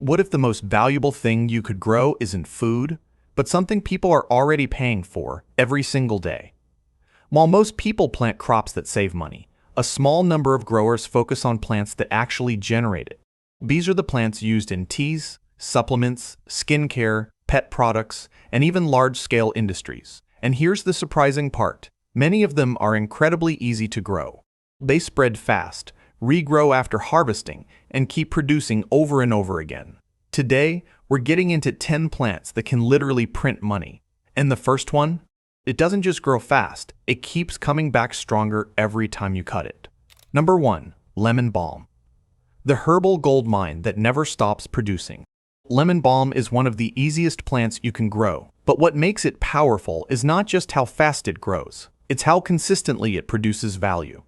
What if the most valuable thing you could grow isn't food, but something people are already paying for every single day? While most people plant crops that save money, a small number of growers focus on plants that actually generate it. These are the plants used in teas, supplements, skincare, pet products, and even large-scale industries. And here's the surprising part. Many of them are incredibly easy to grow. They spread fast, regrow after harvesting, and keep producing over and over again. Today, we're getting into 10 plants that can literally print money. And the first one? It doesn't just grow fast, it keeps coming back stronger every time you cut it. Number 1. Lemon balm. The herbal gold mine that never stops producing. Lemon balm is one of the easiest plants you can grow, but what makes it powerful is not just how fast it grows, it's how consistently it produces value.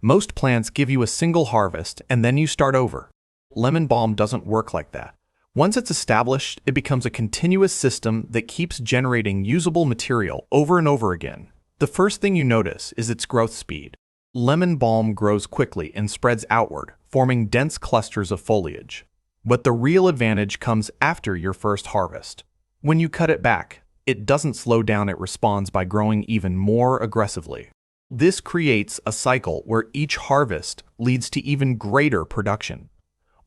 Most plants give you a single harvest and then you start over. Lemon balm doesn't work like that. Once it's established, it becomes a continuous system that keeps generating usable material over and over again. The first thing you notice is its growth speed. Lemon balm grows quickly and spreads outward, forming dense clusters of foliage. But the real advantage comes after your first harvest. When you cut it back, it doesn't slow down, it responds by growing even more aggressively. This creates a cycle where each harvest leads to even greater production.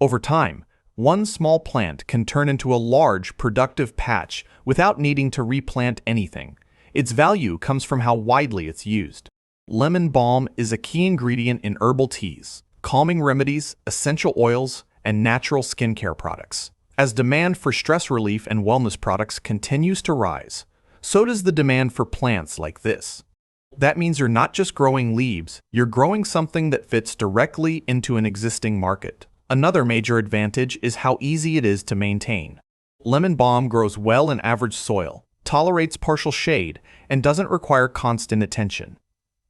Over time, one small plant can turn into a large, productive patch without needing to replant anything. Its value comes from how widely it's used. Lemon balm is a key ingredient in herbal teas, calming remedies, essential oils, and natural skincare products. As demand for stress relief and wellness products continues to rise, so does the demand for plants like this. That means you're not just growing leaves, you're growing something that fits directly into an existing market. Another major advantage is how easy it is to maintain. Lemon balm grows well in average soil, tolerates partial shade, and doesn't require constant attention.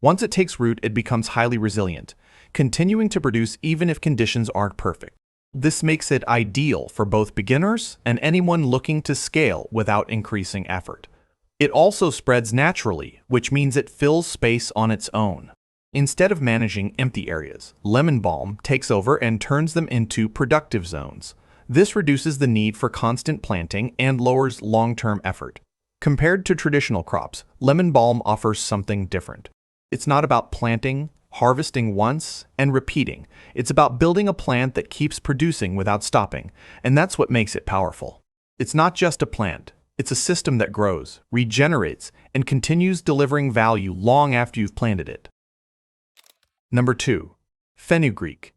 Once it takes root, it becomes highly resilient, continuing to produce even if conditions aren't perfect. This makes it ideal for both beginners and anyone looking to scale without increasing effort. It also spreads naturally, which means it fills space on its own. Instead of managing empty areas, lemon balm takes over and turns them into productive zones. This reduces the need for constant planting and lowers long-term effort. Compared to traditional crops, lemon balm offers something different. It's not about planting, harvesting once, and repeating. It's about building a plant that keeps producing without stopping, and that's what makes it powerful. It's not just a plant. It's a system that grows, regenerates, and continues delivering value long after you've planted it. Number 2. Fenugreek.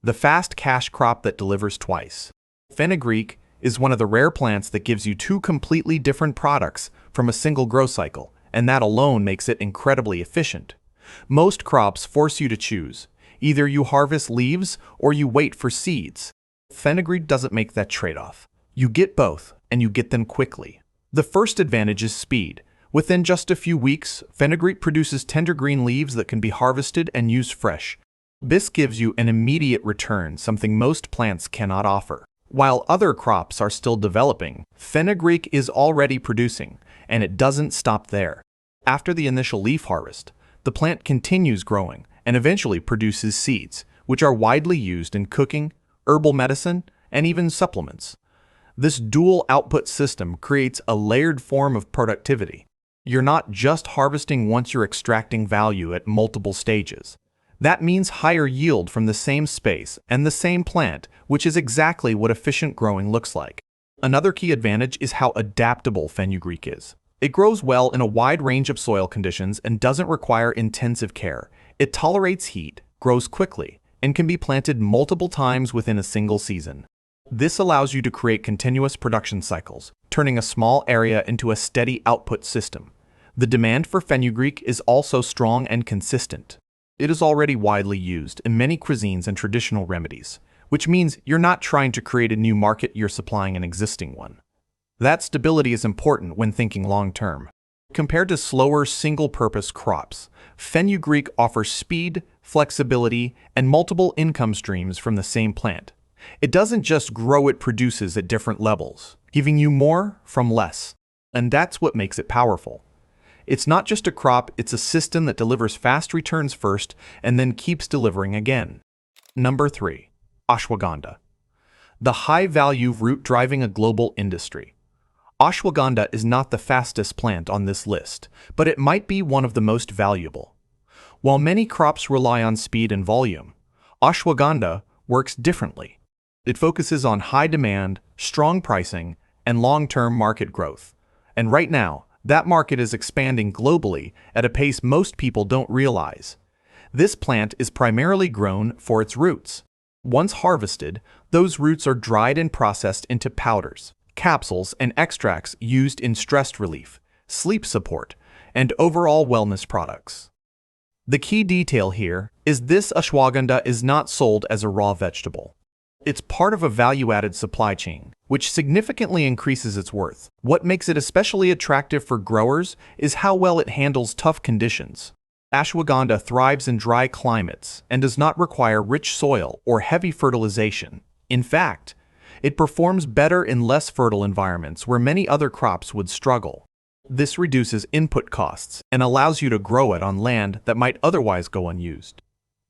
The fast cash crop that delivers twice. Fenugreek is one of the rare plants that gives you two completely different products from a single grow cycle, and that alone makes it incredibly efficient. Most crops force you to choose. Either you harvest leaves or you wait for seeds. Fenugreek doesn't make that trade-off. You get both, and you get them quickly. The first advantage is speed. Within just a few weeks, fenugreek produces tender green leaves that can be harvested and used fresh. This gives you an immediate return, something most plants cannot offer. While other crops are still developing, fenugreek is already producing, and it doesn't stop there. After the initial leaf harvest, the plant continues growing and eventually produces seeds, which are widely used in cooking, herbal medicine, and even supplements. This dual output system creates a layered form of productivity. You're not just harvesting once, you're extracting value at multiple stages. That means higher yield from the same space and the same plant, which is exactly what efficient growing looks like. Another key advantage is how adaptable fenugreek is. It grows well in a wide range of soil conditions and doesn't require intensive care. It tolerates heat, grows quickly, and can be planted multiple times within a single season. This allows you to create continuous production cycles, turning a small area into a steady output system. The demand for fenugreek is also strong and consistent. It is already widely used in many cuisines and traditional remedies, which means you're not trying to create a new market, you're supplying an existing one. That stability is important when thinking long-term. Compared to slower single-purpose crops, fenugreek offers speed, flexibility, and multiple income streams from the same plant. It doesn't just grow, it produces at different levels, giving you more from less. And that's what makes it powerful. It's not just a crop, it's a system that delivers fast returns first and then keeps delivering again. Number 3. Ashwagandha. the high-value root driving a global industry. Ashwagandha is not the fastest plant on this list, but it might be one of the most valuable. While many crops rely on speed and volume, ashwagandha works differently. It focuses on high demand, strong pricing, and long-term market growth. And right now, that market is expanding globally at a pace most people don't realize. This plant is primarily grown for its roots. Once harvested, those roots are dried and processed into powders, capsules, and extracts used in stress relief, sleep support, and overall wellness products. The key detail here is this ashwagandha is not sold as a raw vegetable. It's part of a value-added supply chain, which significantly increases its worth. What makes it especially attractive for growers is how well it handles tough conditions. Ashwagandha thrives in dry climates and does not require rich soil or heavy fertilization. In fact, it performs better in less fertile environments where many other crops would struggle. This reduces input costs and allows you to grow it on land that might otherwise go unused.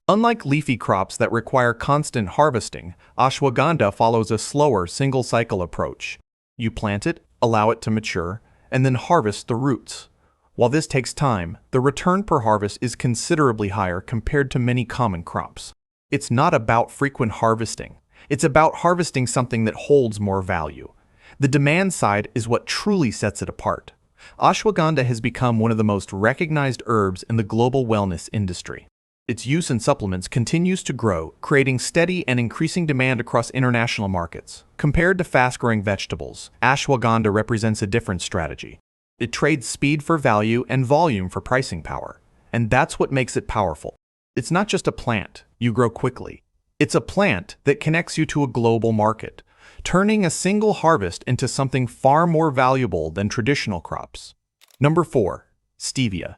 Unlike leafy crops that require constant harvesting, ashwagandha follows a slower single-cycle approach. You plant it, allow it to mature, and then harvest the roots. While this takes time, the return per harvest is considerably higher compared to many common crops. It's not about frequent harvesting. It's about harvesting something that holds more value. The demand side is what truly sets it apart. Ashwagandha has become one of the most recognized herbs in the global wellness industry. Its use in supplements continues to grow, creating steady and increasing demand across international markets. Compared to fast-growing vegetables, ashwagandha represents a different strategy. It trades speed for value and volume for pricing power, and that's what makes it powerful. It's not just a plant you grow quickly. It's a plant that connects you to a global market, turning a single harvest into something far more valuable than traditional crops. Number 4. Stevia.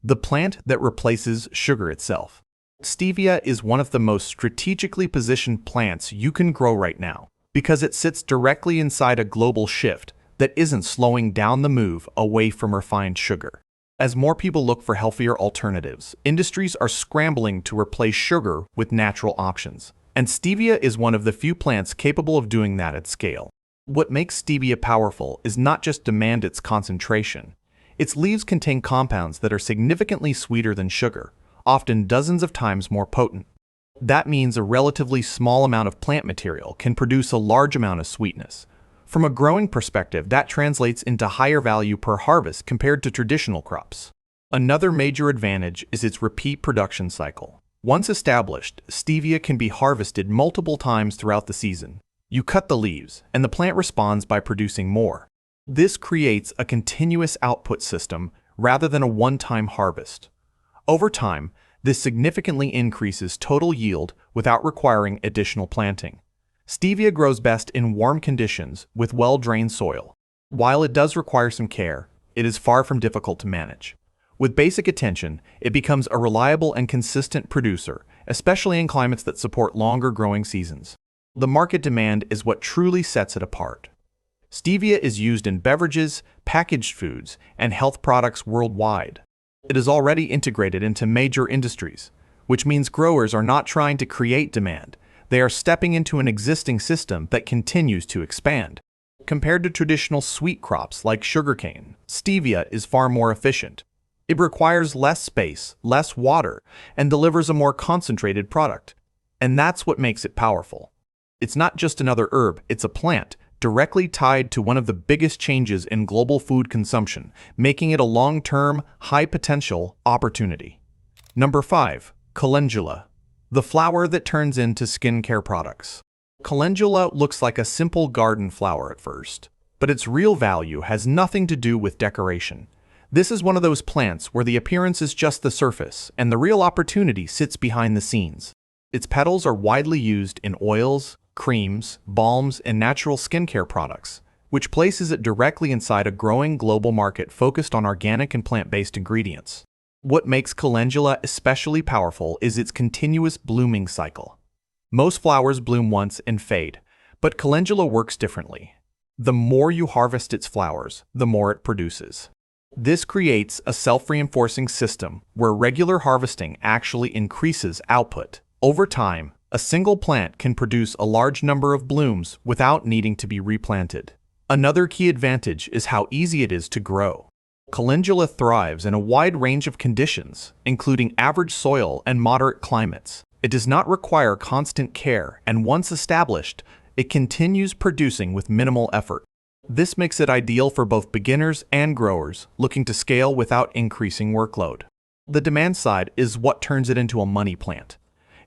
The plant that replaces sugar itself. Stevia is one of the most strategically positioned plants you can grow right now because it sits directly inside a global shift that isn't slowing down the move away from refined sugar. As more people look for healthier alternatives, industries are scrambling to replace sugar with natural options, and stevia is one of the few plants capable of doing that at scale. What makes stevia powerful is not just demand its concentration. Its leaves contain compounds that are significantly sweeter than sugar, often dozens of times more potent. That means a relatively small amount of plant material can produce a large amount of sweetness. From a growing perspective, that translates into higher value per harvest compared to traditional crops. Another major advantage is its repeat production cycle. Once established, stevia can be harvested multiple times throughout the season. You cut the leaves, and the plant responds by producing more. This creates a continuous output system rather than a one-time harvest. Over time, this significantly increases total yield without requiring additional planting. Stevia grows best in warm conditions with well-drained soil. While it does require some care, it is far from difficult to manage. With basic attention, it becomes a reliable and consistent producer, especially in climates that support longer growing seasons. The market demand is what truly sets it apart. Stevia is used in beverages, packaged foods, and health products worldwide. It is already integrated into major industries, which means growers are not trying to create demand. They are stepping into an existing system that continues to expand. Compared to traditional sweet crops like sugarcane, stevia is far more efficient. It requires less space, less water, and delivers a more concentrated product. And that's what makes it powerful. It's not just another herb, it's a plant directly tied to one of the biggest changes in global food consumption, making it a long-term, high-potential opportunity. Number 5. Calendula. The flower that turns into skincare products. Calendula looks like a simple garden flower at first, but its real value has nothing to do with decoration. This is one of those plants where the appearance is just the surface, and the real opportunity sits behind the scenes. Its petals are widely used in oils, creams, balms, and natural skincare products, which places it directly inside a growing global market focused on organic and plant-based ingredients. What makes calendula especially powerful is its continuous blooming cycle. Most flowers bloom once and fade, but calendula works differently. The more you harvest its flowers, the more it produces. This creates a self-reinforcing system where regular harvesting actually increases output. Over time, A single plant can produce a large number of blooms without needing to be replanted. Another key advantage is how easy it is to grow. Calendula thrives in a wide range of conditions, including average soil and moderate climates. It does not require constant care, and once established, it continues producing with minimal effort. This makes it ideal for both beginners and growers looking to scale without increasing workload. The demand side is what turns it into a money plant.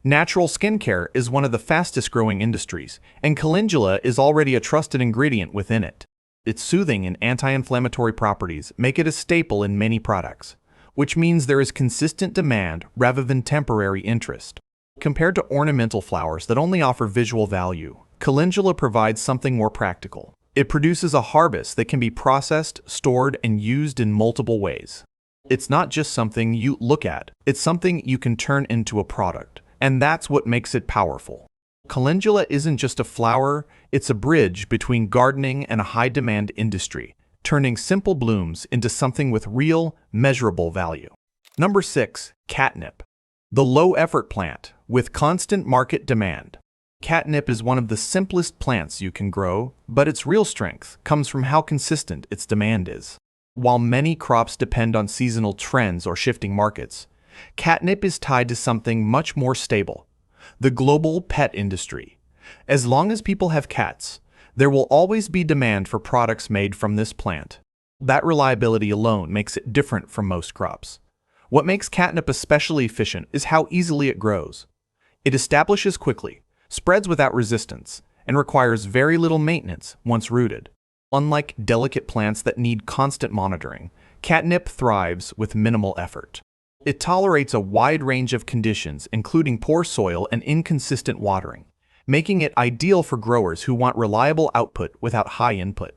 Natural skincare is one of the fastest growing industries, and calendula is already a trusted ingredient within it. Its soothing and anti-inflammatory properties make it a staple in many products, which means there is consistent demand rather than temporary interest. Compared to ornamental flowers that only offer visual value, calendula provides something more practical. It produces a harvest that can be processed, stored, and used in multiple ways. It's not just something you look at, it's something you can turn into a product, and that's what makes it powerful. Calendula isn't just a flower, it's a bridge between gardening and a high-demand industry, turning simple blooms into something with real, measurable value. Number 6. Catnip. The low-effort plant with constant market demand. Catnip is one of the simplest plants you can grow, but its real strength comes from how consistent its demand is. While many crops depend on seasonal trends or shifting markets, catnip is tied to something much more stable: the global pet industry. As long as people have cats, there will always be demand for products made from this plant. That reliability alone makes it different from most crops. What makes catnip especially efficient is how easily it grows. It establishes quickly, spreads without resistance, and requires very little maintenance once rooted. Unlike delicate plants that need constant monitoring, catnip thrives with minimal effort. It tolerates a wide range of conditions, including poor soil and inconsistent watering, making it ideal for growers who want reliable output without high input.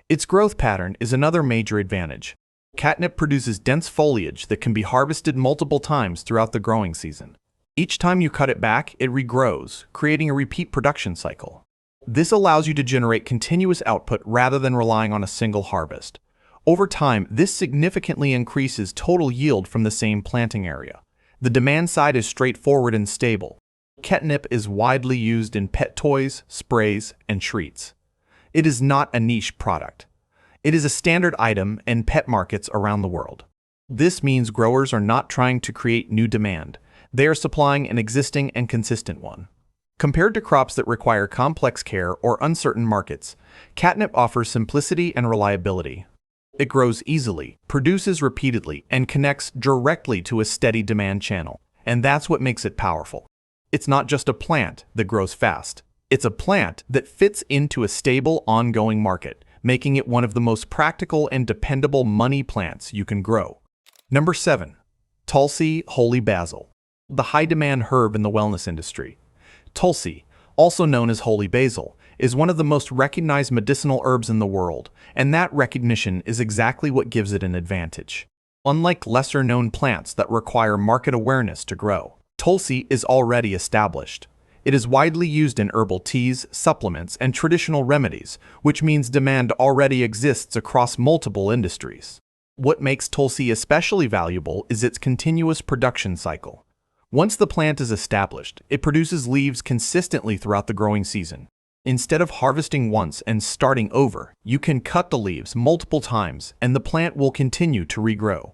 Its growth pattern is another major advantage. Catnip produces dense foliage that can be harvested multiple times throughout the growing season. Each time you cut it back, it regrows, creating a repeat production cycle. This allows you to generate continuous output rather than relying on a single harvest. Over time, this significantly increases total yield from the same planting area. The demand side is straightforward and stable. Catnip is widely used in pet toys, sprays, and treats. It is not a niche product. It is a standard item in pet markets around the world. This means growers are not trying to create new demand. They are supplying an existing and consistent one. Compared to crops that require complex care or uncertain markets, catnip offers simplicity and reliability. It grows easily, produces repeatedly, and connects directly to a steady demand channel. And that's what makes it powerful. It's not just a plant that grows fast. It's a plant that fits into a stable, ongoing market, making it one of the most practical and dependable money plants you can grow. Number 7. Tulsi Holy Basil. The high-demand herb in the wellness industry. Tulsi, also known as holy basil, is one of the most recognized medicinal herbs in the world, and that recognition is exactly what gives it an advantage. Unlike lesser-known plants that require market awareness to grow, Tulsi is already established. It is widely used in herbal teas, supplements, and traditional remedies, which means demand already exists across multiple industries. What makes Tulsi especially valuable is its continuous production cycle. Once the plant is established, it produces leaves consistently throughout the growing season. Instead of harvesting once and starting over, you can cut the leaves multiple times and the plant will continue to regrow.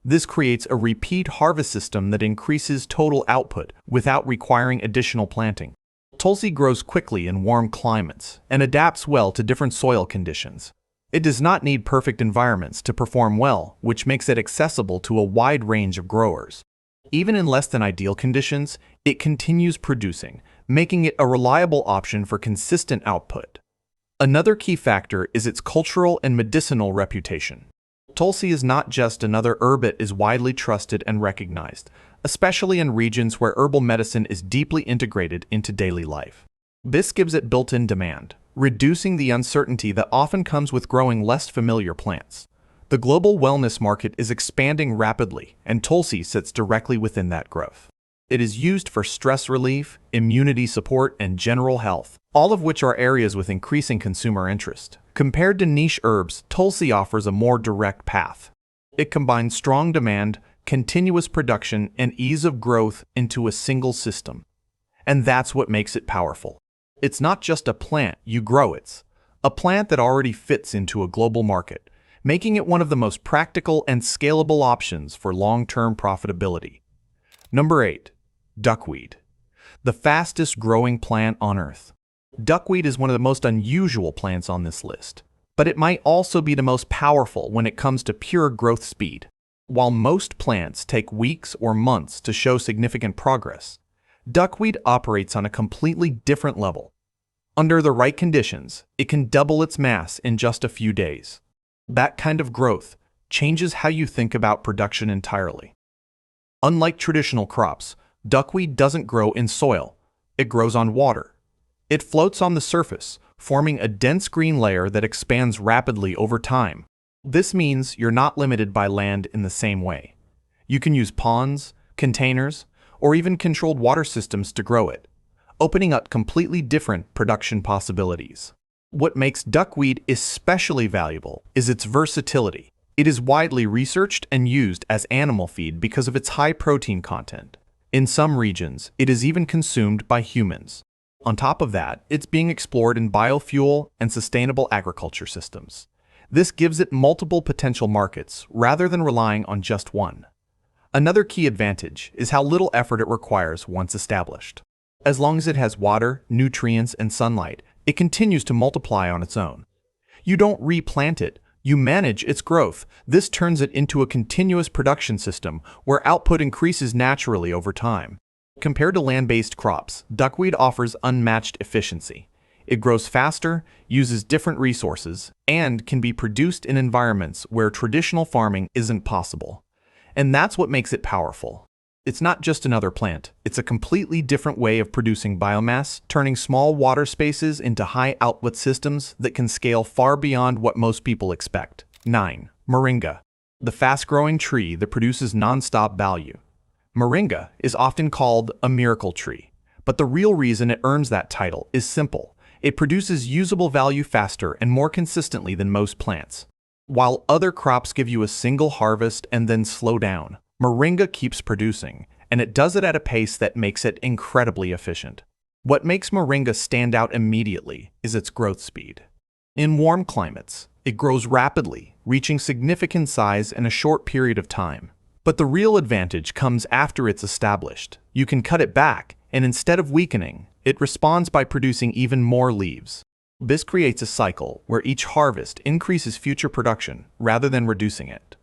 This creates a repeat harvest system that increases total output without requiring additional planting. Tulsi grows quickly in warm climates and adapts well to different soil conditions. It does not need perfect environments to perform well, which makes it accessible to a wide range of growers. Even in less than ideal conditions, it continues producing, making it a reliable option for consistent output. Another key factor is its cultural and medicinal reputation. Tulsi is not just another herb, it is widely trusted and recognized, especially in regions where herbal medicine is deeply integrated into daily life. This gives it built-in demand, reducing the uncertainty that often comes with growing less familiar plants. The global wellness market is expanding rapidly, and Tulsi sits directly within that growth. It is used for stress relief, immunity support, and general health, all of which are areas with increasing consumer interest. Compared to niche herbs, Tulsi offers a more direct path. It combines strong demand, continuous production, and ease of growth into a single system. And that's what makes it powerful. It's not just a plant you grow, it's a plant that already fits into a global market, making it one of the most practical and scalable options for long-term profitability. Number 8. Duckweed. The fastest growing plant on Earth. Duckweed is one of the most unusual plants on this list, but it might also be the most powerful when it comes to pure growth speed. While most plants take weeks or months to show significant progress, duckweed operates on a completely different level. Under the right conditions, it can double its mass in just a few days. That kind of growth changes how you think about production entirely. Unlike traditional crops, duckweed doesn't grow in soil. It grows on water. It floats on the surface, forming a dense green layer that expands rapidly over time. This means you're not limited by land in the same way. You can use ponds, containers, or even controlled water systems to grow it, opening up completely different production possibilities. What makes duckweed especially valuable is its versatility. It is widely researched and used as animal feed because of its high protein content. In some regions, it is even consumed by humans. On top of that, it's being explored in biofuel and sustainable agriculture systems. This gives it multiple potential markets rather than relying on just one. Another key advantage is how little effort it requires once established. As long as it has water, nutrients, and sunlight, it continues to multiply on its own. You don't replant it, you manage its growth. This turns it into a continuous production system where output increases naturally over time. Compared to land-based crops, duckweed offers unmatched efficiency. It grows faster, uses different resources, and can be produced in environments where traditional farming isn't possible. And that's what makes it powerful. It's not just another plant, it's a completely different way of producing biomass, turning small water spaces into high-output systems that can scale far beyond what most people expect. 9. Moringa. The fast-growing tree that produces non-stop value. Moringa is often called a miracle tree, but the real reason it earns that title is simple. It produces usable value faster and more consistently than most plants. While other crops give you a single harvest and then slow down, moringa keeps producing, and it does it at a pace that makes it incredibly efficient. What makes moringa stand out immediately is its growth speed. In warm climates, it grows rapidly, reaching significant size in a short period of time. But the real advantage comes after it's established. You can cut it back, and instead of weakening, it responds by producing even more leaves. This creates a cycle where each harvest increases future production rather than reducing it.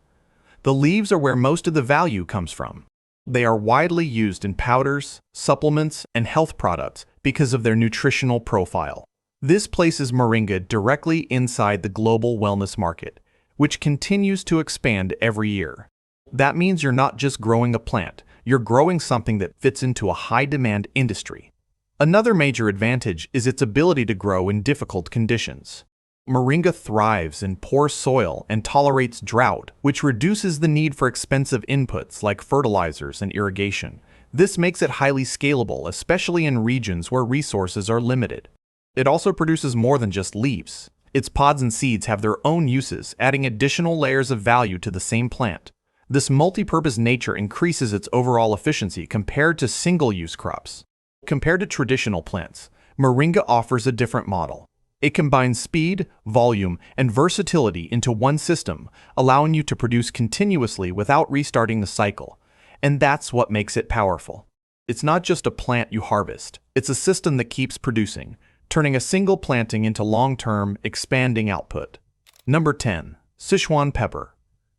The leaves are where most of the value comes from. They are widely used in powders, supplements, and health products because of their nutritional profile. This places moringa directly inside the global wellness market, which continues to expand every year. That means you're not just growing a plant, you're growing something that fits into a high-demand industry. Another major advantage is its ability to grow in difficult conditions. Moringa thrives in poor soil and tolerates drought, which reduces the need for expensive inputs like fertilizers and irrigation. This makes it highly scalable, especially in regions where resources are limited. It also produces more than just leaves. Its pods and seeds have their own uses, adding additional layers of value to the same plant. This multi-purpose nature increases its overall efficiency compared to single-use crops. Compared to traditional plants, moringa offers a different model. It combines speed, volume, and versatility into one system, allowing you to produce continuously without restarting the cycle. And that's what makes it powerful. It's not just a plant you harvest, it's a system that keeps producing, turning a single planting into long-term, expanding output. Number 10. Sichuan pepper.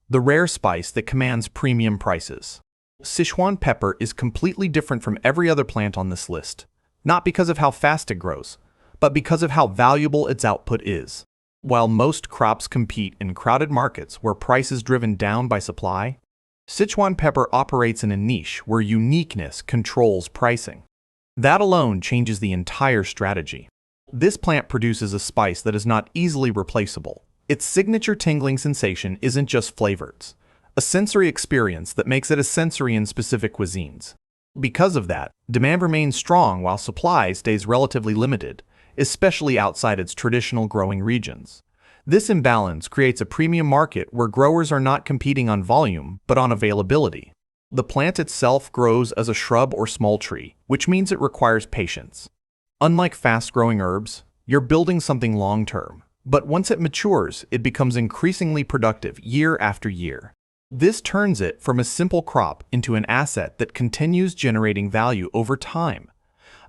The rare spice that commands premium prices. Sichuan pepper is completely different from every other plant on this list, not because of how fast it grows, but because of how valuable its output is. While most crops compete in crowded markets where price is driven down by supply, Sichuan pepper operates in a niche where uniqueness controls pricing. That alone changes the entire strategy. This plant produces a spice that is not easily replaceable. Its signature tingling sensation isn't just flavors, a sensory experience that makes it a sensory in specific cuisines. Because of that, demand remains strong while supply stays relatively limited, especially outside its traditional growing regions. This imbalance creates a premium market where growers are not competing on volume, but on availability. The plant itself grows as a shrub or small tree, which means it requires patience. Unlike fast-growing herbs, you're building something long-term, but once it matures, it becomes increasingly productive year after year. This turns it from a simple crop into an asset that continues generating value over time.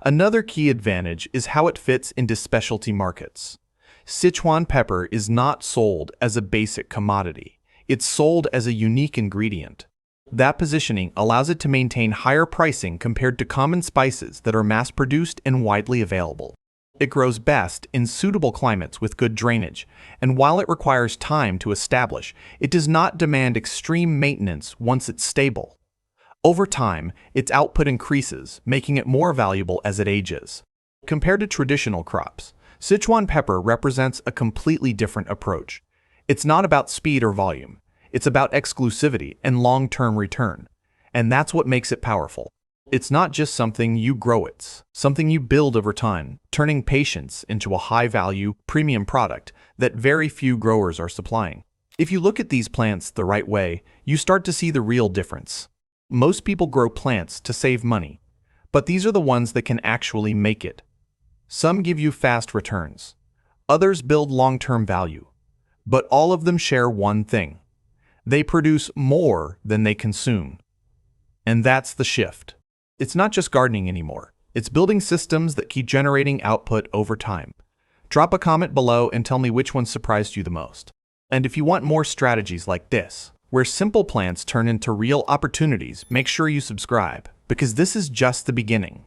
Another key advantage is how it fits into specialty markets. Sichuan pepper is not sold as a basic commodity. It's sold as a unique ingredient. That positioning allows it to maintain higher pricing compared to common spices that are mass-produced and widely available. It grows best in suitable climates with good drainage, and while it requires time to establish, it does not demand extreme maintenance once it's stable. Over time, its output increases, making it more valuable as it ages. Compared to traditional crops, Sichuan pepper represents a completely different approach. It's not about speed or volume. It's about exclusivity and long-term return. And that's what makes it powerful. It's not just something you grow, it's something you build over time, turning patience into a high-value, premium product that very few growers are supplying. If you look at these plants the right way, you start to see the real difference. Most people grow plants to save money, but these are the ones that can actually make it. Some give you fast returns. Others build long-term value. But all of them share one thing. They produce more than they consume. And that's the shift. It's not just gardening anymore. It's building systems that keep generating output over time. Drop a comment below and tell me which one surprised you the most. And if you want more strategies like this, where simple plants turn into real opportunities, make sure you subscribe, because this is just the beginning.